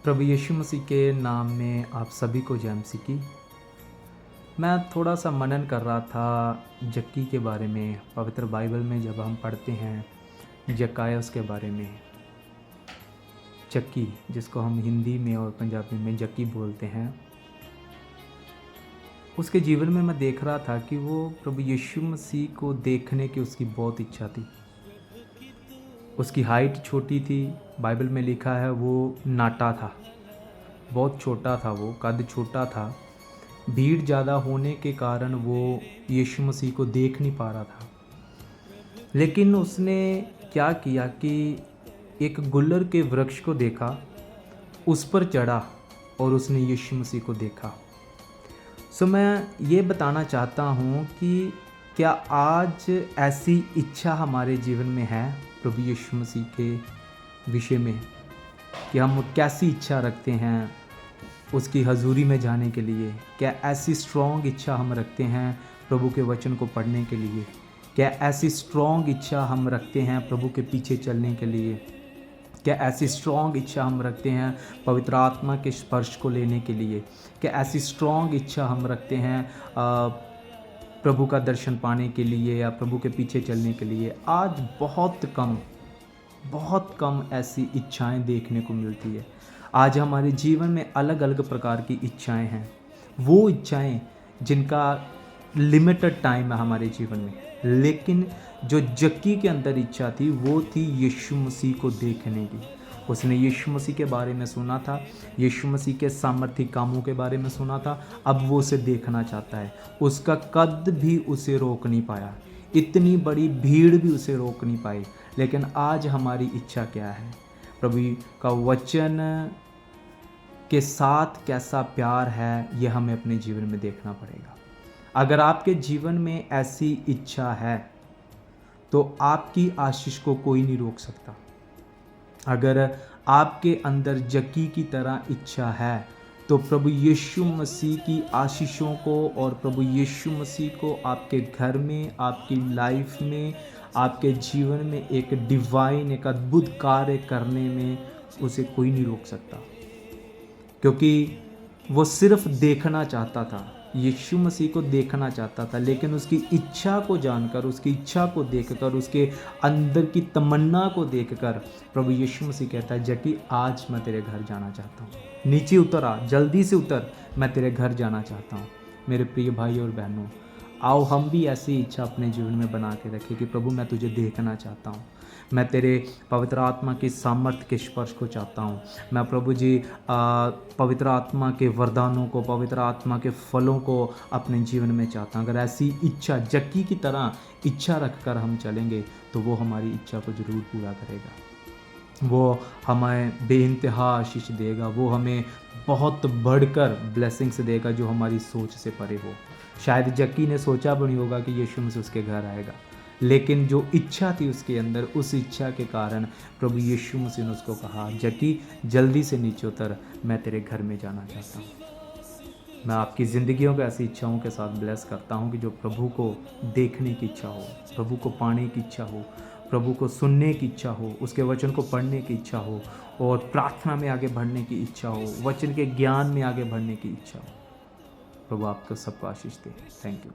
प्रभु यीशु मसीह के नाम में आप सभी को जय मसीह की। मैं थोड़ा सा मनन कर रहा था जक्की के बारे में। पवित्र बाइबल में जब हम पढ़ते हैं जक्कायस के बारे में, जक्की जिसको हम हिंदी में और पंजाबी में जक्की बोलते हैं, उसके जीवन में मैं देख रहा था कि वो प्रभु यीशु मसीह को देखने की उसकी बहुत इच्छा थी। उसकी हाइट छोटी थी, बाइबल में लिखा है वो नाटा था, बहुत छोटा था, वो कद छोटा था। भीड़ ज़्यादा होने के कारण वो यीशु मसीह को देख नहीं पा रहा था। लेकिन उसने क्या किया कि एक गुलर के वृक्ष को देखा, उस पर चढ़ा और उसने यीशु मसीह को देखा। मैं ये बताना चाहता हूँ कि क्या आज ऐसी इच्छा हमारे जीवन में है प्रभु यीशु मसीह के विषय में, कि हम कैसी इच्छा रखते हैं उसकी हजूरी में जाने के लिए? क्या ऐसी स्ट्रॉन्ग इच्छा हम रखते हैं प्रभु के वचन को पढ़ने के लिए? क्या ऐसी स्ट्रॉन्ग इच्छा हम रखते हैं प्रभु के पीछे चलने के लिए? क्या ऐसी स्ट्रॉन्ग इच्छा हम रखते हैं पवित्र आत्मा के स्पर्श को लेने के लिए? क्या ऐसी स्ट्रॉन्ग इच्छा हम रखते हैं प्रभु का दर्शन पाने के लिए या प्रभु के पीछे चलने के लिए? आज बहुत कम ऐसी इच्छाएं देखने को मिलती है। आज हमारे जीवन में अलग अलग प्रकार की इच्छाएं हैं, वो इच्छाएं जिनका लिमिटेड टाइम है हमारे जीवन में। लेकिन जो जक्की के अंदर इच्छा थी वो थी यीशु मसीह को देखने की। उसने यीशु मसीह के बारे में सुना था, यीशु मसीह के सामर्थ्य कामों के बारे में सुना था, अब वो उसे देखना चाहता है। उसका कद भी उसे रोक नहीं पाया, इतनी बड़ी भीड़ भी उसे रोक नहीं पाई। लेकिन आज हमारी इच्छा क्या है? प्रभु का वचन के साथ कैसा प्यार है, यह हमें अपने जीवन में देखना पड़ेगा। अगर आपके जीवन में ऐसी इच्छा है तो आपकी आशीष को कोई नहीं रोक सकता। अगर आपके अंदर जक्की की तरह इच्छा है तो प्रभु यीशु मसीह की आशीषों को और प्रभु यीशु मसीह को आपके घर में, आपकी लाइफ में, आपके जीवन में एक डिवाइन, एक अद्भुत कार्य करने में उसे कोई नहीं रोक सकता। क्योंकि वो सिर्फ देखना चाहता था, यीशु मसीह को देखना चाहता था। लेकिन उसकी इच्छा को जानकर, उसकी इच्छा को देखकर, उसके अंदर की तमन्ना को देखकर प्रभु यीशु मसीह कहता है, जक्की आज मैं तेरे घर जाना चाहता हूँ, नीचे उतर आ, जल्दी से उतर, मैं तेरे घर जाना चाहता हूँ। मेरे प्रिय भाई और बहनों, आओ हम भी ऐसी इच्छा अपने जीवन में बना के रखें कि प्रभु मैं तुझे देखना चाहता हूँ, मैं तेरे पवित्र आत्मा की सामर्थ्य के स्पर्श को चाहता हूँ। मैं प्रभु जी पवित्र आत्मा के वरदानों को, पवित्र आत्मा के फलों को अपने जीवन में चाहता हूँ। अगर ऐसी इच्छा जक्की की तरह इच्छा रखकर हम चलेंगे तो वो हमारी इच्छा को ज़रूर पूरा करेगा। वो हमें बेइंतहा आशीष देगा, वो हमें बहुत बढ़कर ब्लेसिंग्स देगा जो हमारी सोच से परे हो। शायद जक्की ने सोचा भी नहीं होगा कि यीशु मसीह उसके घर आएगा, लेकिन जो इच्छा थी उसके अंदर, उस इच्छा के कारण प्रभु यीशु मसीह ने उसको कहा, जक्की जल्दी से नीचे उतर, मैं तेरे घर में जाना चाहता हूँ। मैं आपकी ज़िंदगियों को ऐसी इच्छाओं के साथ ब्लेस करता हूँ कि जो प्रभु को देखने की इच्छा हो, प्रभु को पाने की इच्छा हो, प्रभु को सुनने की इच्छा हो, उसके वचन को पढ़ने की इच्छा हो और प्रार्थना में आगे बढ़ने की इच्छा हो, वचन के ज्ञान में आगे बढ़ने की इच्छा हो। प्रभु आपको सबको आशीष दे। Thank you.